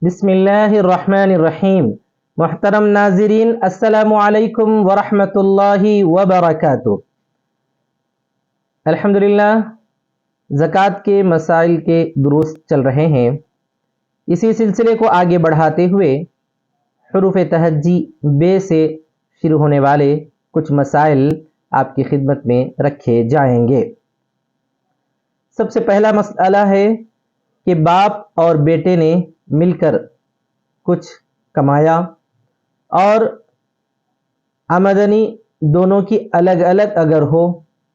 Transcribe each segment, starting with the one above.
بسم اللہ الرحمن الرحیم۔ محترم ناظرین، السلام علیکم ورحمۃ اللہ وبرکاتہ۔ الحمدللہ زکوٰۃ کے مسائل کے دروس چل رہے ہیں۔ اسی سلسلے کو آگے بڑھاتے ہوئے حروف تہجی بے سے شروع ہونے والے کچھ مسائل آپ کی خدمت میں رکھے جائیں گے۔ سب سے پہلا مسئلہ ہے کہ باپ اور بیٹے نے مل کر کچھ کمایا اور آمدنی دونوں کی الگ الگ اگر ہو،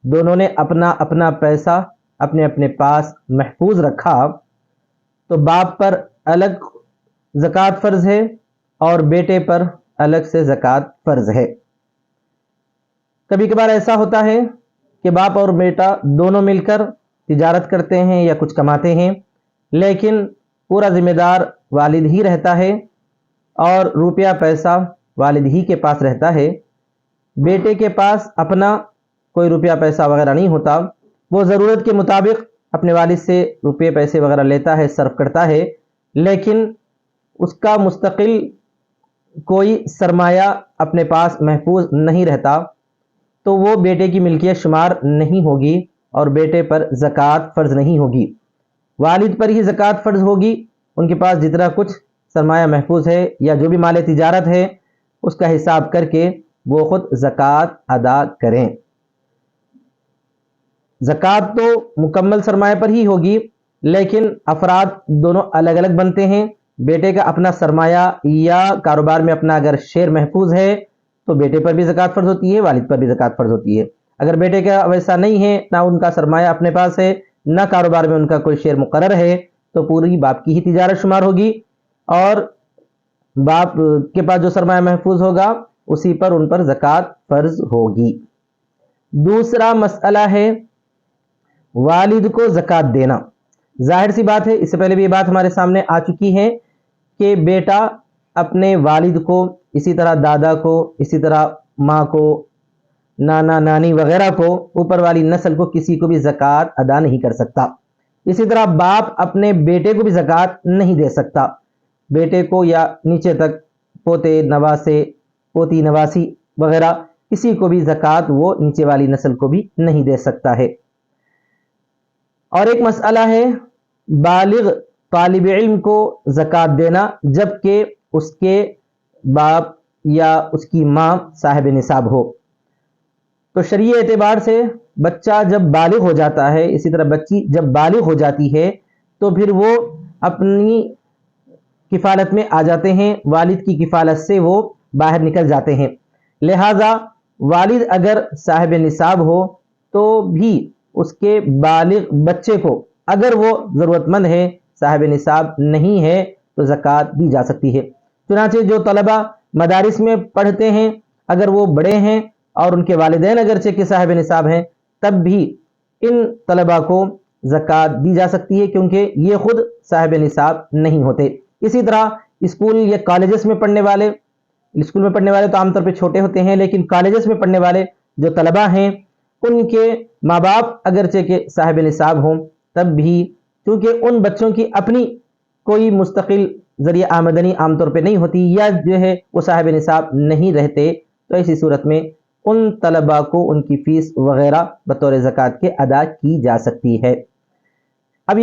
دونوں نے اپنا اپنا پیسہ اپنے اپنے پاس محفوظ رکھا، تو باپ پر الگ زکوٰۃ فرض ہے اور بیٹے پر الگ سے زکوٰۃ فرض ہے۔ کبھی کبھار ایسا ہوتا ہے کہ باپ اور بیٹا دونوں مل کر تجارت کرتے ہیں یا کچھ کماتے ہیں، لیکن پورا ذمہ دار والد ہی رہتا ہے اور روپیہ پیسہ والد ہی کے پاس رہتا ہے۔ بیٹے کے پاس اپنا کوئی روپیہ پیسہ وغیرہ نہیں ہوتا، وہ ضرورت کے مطابق اپنے والد سے روپے پیسے وغیرہ لیتا ہے، صرف کرتا ہے، لیکن اس کا مستقل کوئی سرمایہ اپنے پاس محفوظ نہیں رہتا، تو وہ بیٹے کی ملکیت شمار نہیں ہوگی اور بیٹے پر زکوٰۃ فرض نہیں ہوگی۔ والد پر ہی زکوٰۃ فرض ہوگی، ان کے پاس جتنا کچھ سرمایہ محفوظ ہے یا جو بھی مال تجارت ہے اس کا حساب کر کے وہ خود زکوٰۃ ادا کریں۔ زکوٰۃ تو مکمل سرمایہ پر ہی ہوگی، لیکن افراد دونوں الگ الگ بنتے ہیں۔ بیٹے کا اپنا سرمایہ یا کاروبار میں اپنا اگر شیئر محفوظ ہے تو بیٹے پر بھی زکوٰۃ فرض ہوتی ہے، والد پر بھی زکوٰۃ فرض ہوتی ہے۔ اگر بیٹے کا ویسا نہیں ہے، نہ ان کا سرمایہ اپنے پاس ہے، نہ کاروبار میں ان کا کوئی شیئر مقرر ہے، تو پوری باپ کی ہی تجارت شمار ہوگی اور باپ کے پاس جو سرمایہ محفوظ ہوگا اسی پر ان پر زکوٰۃ فرض ہوگی۔ دوسرا مسئلہ ہے والد کو زکوٰۃ دینا۔ ظاہر سی بات ہے، اس سے پہلے بھی یہ بات ہمارے سامنے آ چکی ہے کہ بیٹا اپنے والد کو، اسی طرح دادا کو، اسی طرح ماں کو، نانا نانی وغیرہ کو، اوپر والی نسل کو کسی کو بھی زکوٰۃ ادا نہیں کر سکتا۔ اسی طرح باپ اپنے بیٹے کو بھی زکوٰۃ نہیں دے سکتا، بیٹے کو یا نیچے تک پوتے نواسے پوتی نواسی وغیرہ کسی کو بھی زکوٰۃ وہ نیچے والی نسل کو بھی نہیں دے سکتا ہے۔ اور ایک مسئلہ ہے بالغ طالب علم کو زکوٰۃ دینا جبکہ اس کے باپ یا اس کی ماں صاحب نصاب ہو۔ تو شرعی اعتبار سے بچہ جب بالغ ہو جاتا ہے، اسی طرح بچی جب بالغ ہو جاتی ہے تو پھر وہ اپنی کفالت میں آ جاتے ہیں، والد کی کفالت سے وہ باہر نکل جاتے ہیں۔ لہٰذا والد اگر صاحب نصاب ہو تو بھی اس کے بالغ بچے کو اگر وہ ضرورت مند ہے، صاحب نصاب نہیں ہے، تو زکوٰۃ دی جا سکتی ہے۔ چنانچہ جو طلبہ مدارس میں پڑھتے ہیں اگر وہ بڑے ہیں اور ان کے والدین اگرچہ کے صاحب نصاب ہیں، تب بھی ان طلبہ کو زکوٰۃ دی جا سکتی ہے کیونکہ یہ خود صاحب نصاب نہیں ہوتے۔ اسی طرح اسکول یا کالجز میں پڑھنے والے، اسکول میں پڑھنے والے تو عام طور پہ چھوٹے ہوتے ہیں، لیکن کالجز میں پڑھنے والے جو طلبہ ہیں ان کے ماں باپ اگرچہ کے صاحب نصاب ہوں، تب بھی چونکہ ان بچوں کی اپنی کوئی مستقل ذریعہ آمدنی عام طور پہ نہیں ہوتی یا جو ہے وہ صاحب نصاب نہیں رہتے، تو ایسی صورت میں ان طلبہ کو ان کی فیس وغیرہ بطور زکوٰۃ کے ادا کی جا سکتی ہے۔ اب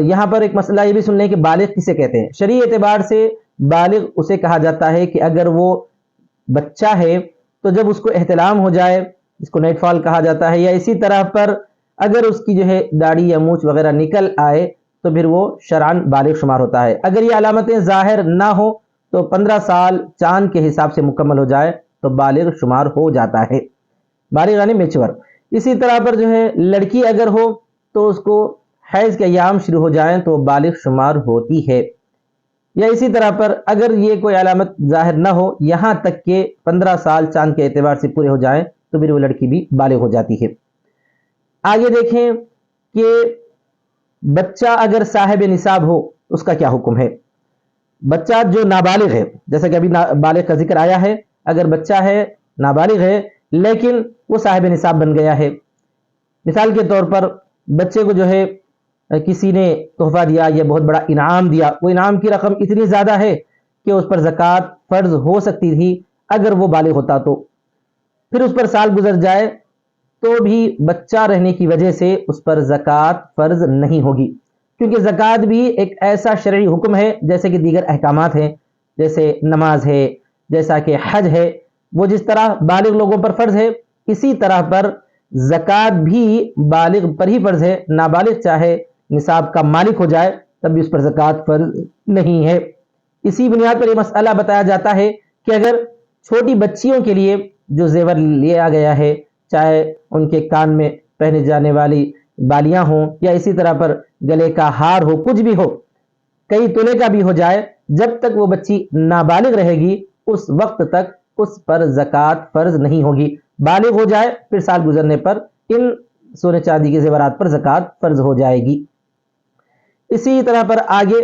یہاں پر ایک مسئلہ یہ بھی سن لیں کہ بالغ کسے کہتے ہیں۔ شرعی اعتبار سے بالغ اسے کہا جاتا ہے کہ اگر وہ بچہ ہے تو جب اس کو احتلام ہو جائے، جس کو نیٹ فال کہا جاتا ہے، یا اسی طرح پر اگر اس کی جو ہے داڑھی یا مونچھ وغیرہ نکل آئے تو پھر وہ شرعاً بالغ شمار ہوتا ہے۔ اگر یہ علامتیں ظاہر نہ ہو تو 15 سال چاند کے حساب سے مکمل ہو جائے تو بالغ شمار ہو جاتا ہے، بالغ یعنی میچور۔ اسی طرح پر جو ہے لڑکی اگر ہو تو اس کو حیض کے ایام شروع ہو جائیں تو بالغ شمار ہوتی ہے، یا اسی طرح پر اگر یہ کوئی علامت ظاہر نہ ہو یہاں تک کہ 15 سال چاند کے اعتبار سے پورے ہو جائیں تو پھر وہ لڑکی بھی بالغ ہو جاتی ہے۔ آگے دیکھیں کہ بچہ اگر صاحب نصاب ہو اس کا کیا حکم ہے۔ بچہ جو نابالغ ہے، جیسا کہ ابھی بالغ کا ذکر آیا ہے، اگر بچہ ہے نابالغ ہے لیکن وہ صاحب نصاب بن گیا ہے، مثال کے طور پر بچے کو جو ہے کسی نے تحفہ دیا یا بہت بڑا انعام دیا، وہ انعام کی رقم اتنی زیادہ ہے کہ اس پر زکوٰۃ فرض ہو سکتی تھی اگر وہ بالغ ہوتا تو، پھر اس پر سال گزر جائے تو بھی بچہ رہنے کی وجہ سے اس پر زکوٰۃ فرض نہیں ہوگی، کیونکہ زکوٰۃ بھی ایک ایسا شرعی حکم ہے جیسے کہ دیگر احکامات ہیں، جیسے نماز ہے، جیسا کہ حج ہے، وہ جس طرح بالغ لوگوں پر فرض ہے اسی طرح پر زکوٰۃ بھی بالغ پر ہی فرض ہے، نابالغ چاہے نصاب کا مالک ہو جائے تب بھی اس پر زکوٰۃ فرض نہیں ہے۔ اسی بنیاد پر یہ مسئلہ بتایا جاتا ہے کہ اگر چھوٹی بچیوں کے لیے جو زیور لیا گیا ہے، چاہے ان کے کان میں پہنے جانے والی بالیاں ہوں یا اسی طرح پر گلے کا ہار ہو، کچھ بھی ہو، کئی تولے کا بھی ہو جائے، جب تک وہ بچی نابالغ رہے گی اس وقت تک اس پر زکوٰۃ فرض نہیں ہوگی، بالغ ہو جائے پھر سال گزرنے پر ان سونے چاندی کے زیورات پر زکوٰۃ فرض ہو جائے گی۔ اسی طرح پر آگے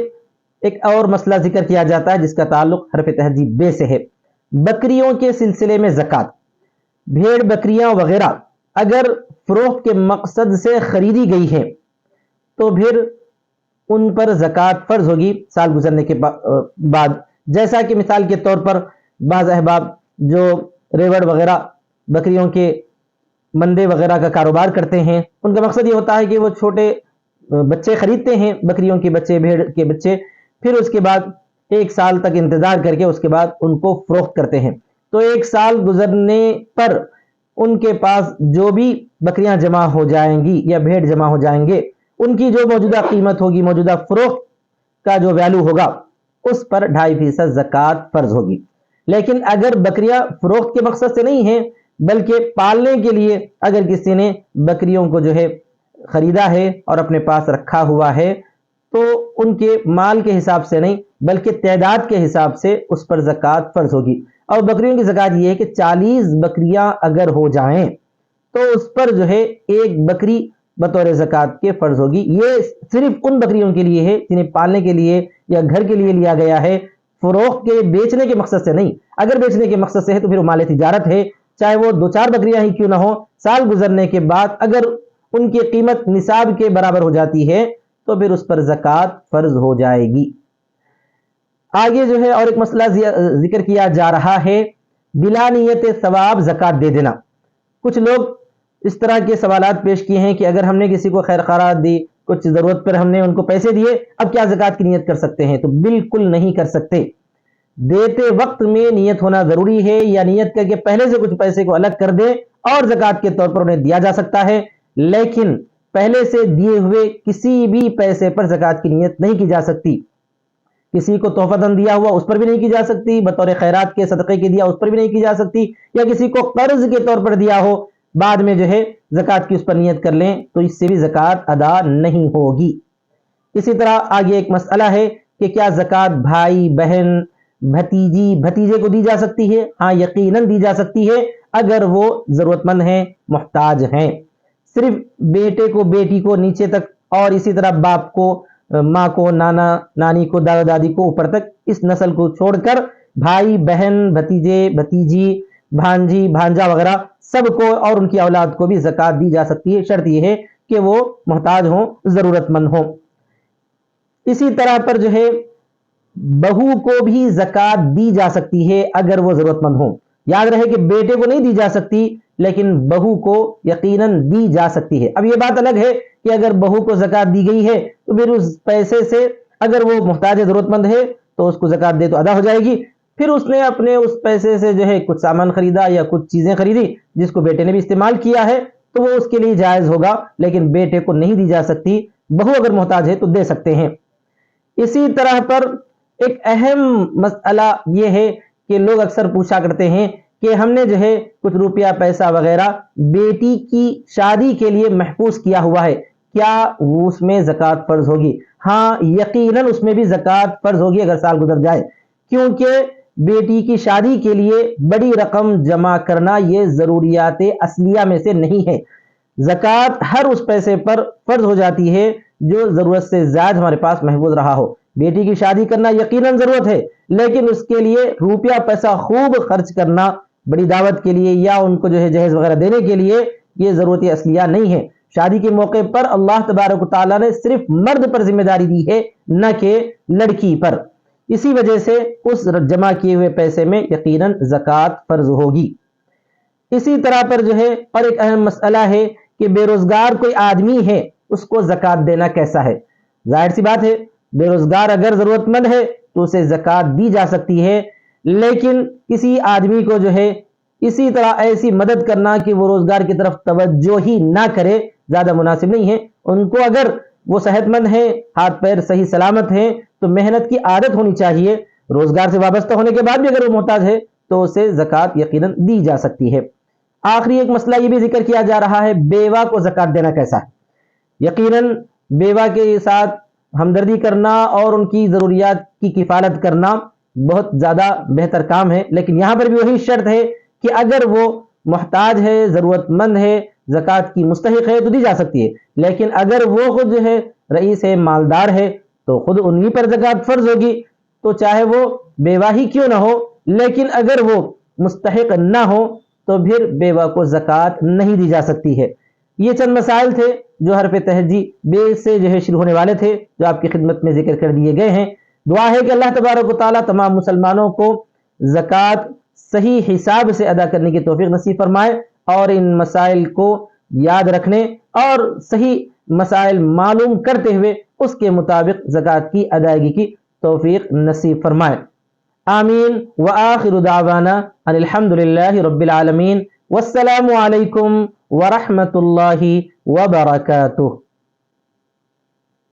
ایک اور مسئلہ ذکر کیا جاتا ہے جس کا تعلق حرف تہذیب بے سے ہے، بکریوں کے سلسلے میں زکوٰۃ۔ بھیڑ بکریاں وغیرہ اگر فروخت کے مقصد سے خریدی گئی ہیں تو پھر ان پر زکوٰۃ فرض ہوگی سال گزرنے کے بعد، جیسا کہ مثال کے طور پر بعض احباب جو ریوڑ وغیرہ بکریوں کے مندے وغیرہ کا کاروبار کرتے ہیں، ان کا مقصد یہ ہوتا ہے کہ وہ چھوٹے بچے خریدتے ہیں، بکریوں کے بچے، بھیڑ کے بچے، پھر اس کے بعد ایک سال تک انتظار کر کے اس کے بعد ان کو فروخت کرتے ہیں، تو ایک سال گزرنے پر ان کے پاس جو بھی بکریاں جمع ہو جائیں گی یا بھیڑ جمع ہو جائیں گے، ان کی جو موجودہ قیمت ہوگی، موجودہ فروخت کا جو ویلو ہوگا، اس پر 2.5% زکوٰۃ فرض ہوگی۔ لیکن اگر بکریاں فروخت کے مقصد سے نہیں ہیں بلکہ پالنے کے لیے اگر کسی نے بکریوں کو جو ہے خریدا ہے اور اپنے پاس رکھا ہوا ہے تو ان کے مال کے حساب سے نہیں بلکہ تعداد کے حساب سے اس پر زکوٰۃ فرض ہوگی۔ اور بکریوں کی زکوٰۃ یہ ہے کہ 40 بکریاں اگر ہو جائیں تو اس پر جو ہے ایک بکری بطور زکوٰۃ کے فرض ہوگی۔ یہ صرف ان بکریوں کے لیے ہے جنہیں پالنے کے لیے یا گھر کے لیے لیا گیا ہے، فروخت کے بیچنے کے مقصد سے نہیں۔ اگر بیچنے کے مقصد سے ہے تو پھر وہ مال تجارت ہے، چاہے وہ 2-4 بکریاں ہی کیوں نہ ہو، سال گزرنے کے بعد اگر ان کی قیمت نصاب کے برابر ہو جاتی ہے تو پھر اس پر زکوٰۃ فرض ہو جائے گی۔ آگے جو ہے اور ایک مسئلہ ذکر کیا جا رہا ہے، بلا نیت ثواب زکوٰۃ دے دینا۔ کچھ لوگ اس طرح کے سوالات پیش کیے ہیں کہ اگر ہم نے کسی کو خیر خیرات دی، کچھ ضرورت پر ہم نے ان کو پیسے دیے، اب کیا زکوٰۃ کی نیت کر سکتے ہیں؟ تو بالکل نہیں کر سکتے۔ دیتے وقت میں نیت ہونا ضروری ہے، یا نیت کر کے پہلے سے کچھ پیسے کو الگ کر دیں اور زکوٰۃ کے طور پر انہیں دیا جا سکتا ہے، لیکن پہلے سے دیے ہوئے کسی بھی پیسے پر زکوٰۃ کی نیت نہیں کی جا سکتی۔ کسی کو تحفہ دن دیا ہوا اس پر بھی نہیں کی جا سکتی، بطور خیرات کے صدقے کے دیا اس پر بھی نہیں کی جا سکتی، یا کسی کو قرض کے طور پر دیا ہو بعد میں جو ہے زکوٰۃ کی اس پر نیت کر لیں تو اس سے بھی زکوٰۃ ادا نہیں ہوگی۔ اسی طرح آگے ایک مسئلہ ہے کہ کیا زکوٰۃ بھائی، بہن، بھتیجی، بھتیجے کو دی جا سکتی ہے؟ ہاں یقیناً دی جا سکتی ہے اگر وہ ضرورت مند ہیں، محتاج ہیں۔ صرف بیٹے کو، بیٹی کو نیچے تک، اور اسی طرح باپ کو، ماں کو، نانا نانی کو، دادا دادی کو اوپر تک، اس نسل کو چھوڑ کر بھائی، بہن، بھتیجے، بھتیجی، بھانجی، بھانجا وغیرہ سب کو اور ان کی اولاد کو بھی زکوٰۃ دی جا سکتی ہے، شرط یہ ہے کہ وہ محتاج ہوں، ضرورت مند ہوں۔ اسی طرح پر جو ہے بہو کو بھی زکوٰۃ دی جا سکتی ہے اگر وہ ضرورت مند ہوں۔ یاد رہے کہ بیٹے کو نہیں دی جا سکتی لیکن بہو کو یقیناً دی جا سکتی ہے۔ اب یہ بات الگ ہے کہ اگر بہو کو زکوٰۃ دی گئی ہے تو پھر اس پیسے سے اگر وہ محتاج ضرورت مند ہے تو اس کو زکوٰۃ دے تو ادا ہو جائے گی، پھر اس نے اپنے اس پیسے سے جو ہے کچھ سامان خریدا یا کچھ چیزیں خریدی جس کو بیٹے نے بھی استعمال کیا ہے تو وہ اس کے لیے جائز ہوگا، لیکن بیٹے کو نہیں دی جا سکتی۔ بہو اگر محتاج ہے تو دے سکتے ہیں۔ اسی طرح پر ایک اہم مسئلہ یہ ہے کہ لوگ اکثر پوچھا کرتے ہیں کہ ہم نے جو ہے کچھ روپیہ پیسہ وغیرہ بیٹی کی شادی کے لیے محفوظ کیا ہوا ہے، کیا اس میں زکوٰۃ فرض ہوگی؟ ہاں یقیناً اس میں بھی زکوٰۃ فرض ہوگی اگر سال گزر جائے، کیونکہ بیٹی کی شادی کے لیے بڑی رقم جمع کرنا یہ ضروریات اصلیہ میں سے نہیں ہے۔ زکوٰۃ ہر اس پیسے پر فرض ہو جاتی ہے جو ضرورت سے زائد ہمارے پاس محفوظ رہا ہو۔ بیٹی کی شادی کرنا یقیناً ضرورت ہے، لیکن اس کے لیے روپیہ پیسہ خوب خرچ کرنا بڑی دعوت کے لیے یا ان کو جو ہے جہیز وغیرہ دینے کے لیے یہ ضرورت اصلیہ نہیں ہے۔ شادی کے موقع پر اللہ تبارک و تعالیٰ نے صرف مرد پر ذمہ داری دی ہے، نہ کہ لڑکی پر، اسی وجہ سے اس جمع کیے ہوئے پیسے میں یقیناً زکوٰۃ فرض ہوگی۔ اسی طرح پر جو ہے اور ایک اہم مسئلہ ہے کہ بے روزگار کوئی آدمی ہے، اس کو زکوٰۃ دینا کیسا ہے؟ ظاہر سی بات ہے، بے روزگار اگر ضرورت مند ہے تو اسے زکوٰۃ دی جا سکتی ہے، لیکن کسی آدمی کو جو ہے اسی طرح ایسی مدد کرنا کہ وہ روزگار کی طرف توجہ ہی نہ کرے زیادہ مناسب نہیں ہے۔ ان کو اگر وہ صحت مند ہے، ہاتھ پیر صحیح سلامت ہیں، تو محنت کی عادت ہونی چاہیے، روزگار سے وابستہ ہونے کے بعد بھی اگر وہ محتاج ہے تو اسے زکوٰۃ یقیناً دی جا سکتی ہے۔ آخری ایک مسئلہ یہ بھی ذکر کیا جا رہا ہے، بیوہ کو زکوٰۃ دینا کیسا ہے؟ یقیناً بیوہ کے ساتھ ہمدردی کرنا اور ان کی ضروریات کی کفالت کرنا بہت زیادہ بہتر کام ہے، لیکن یہاں پر بھی وہی شرط ہے کہ اگر وہ محتاج ہے، ضرورت مند ہے، زکوٰۃ کی مستحق ہے تو دی جا سکتی ہے، لیکن اگر وہ خود جو ہے رئیس ہے، مالدار ہے، تو خود انہی پر زکوٰۃ فرض ہوگی، تو چاہے وہ بیوہ ہی کیوں نہ ہو، لیکن اگر وہ مستحق نہ ہو تو پھر بیوہ کو زکوٰۃ نہیں دی جا سکتی ہے۔ یہ چند مسائل تھے جو حرف تہجی بے سے جو ہے شروع ہونے والے تھے، جو آپ کی خدمت میں ذکر کر دیے گئے ہیں۔ دعا ہے کہ اللہ تبارک و تعالیٰ تمام مسلمانوں کو زکوٰۃ صحیح حساب سے ادا کرنے کی توفیق نصیب فرمائے، اور ان مسائل کو یاد رکھنے اور صحیح مسائل معلوم کرتے ہوئے اس کے مطابق زکوٰۃ کی ادائیگی کی توفیق نصیب فرمائے۔ آمین وآخر دعوانا ان الحمد للہ رب العالمین، والسلام علیکم ورحمۃ اللہ وبرکاتہ۔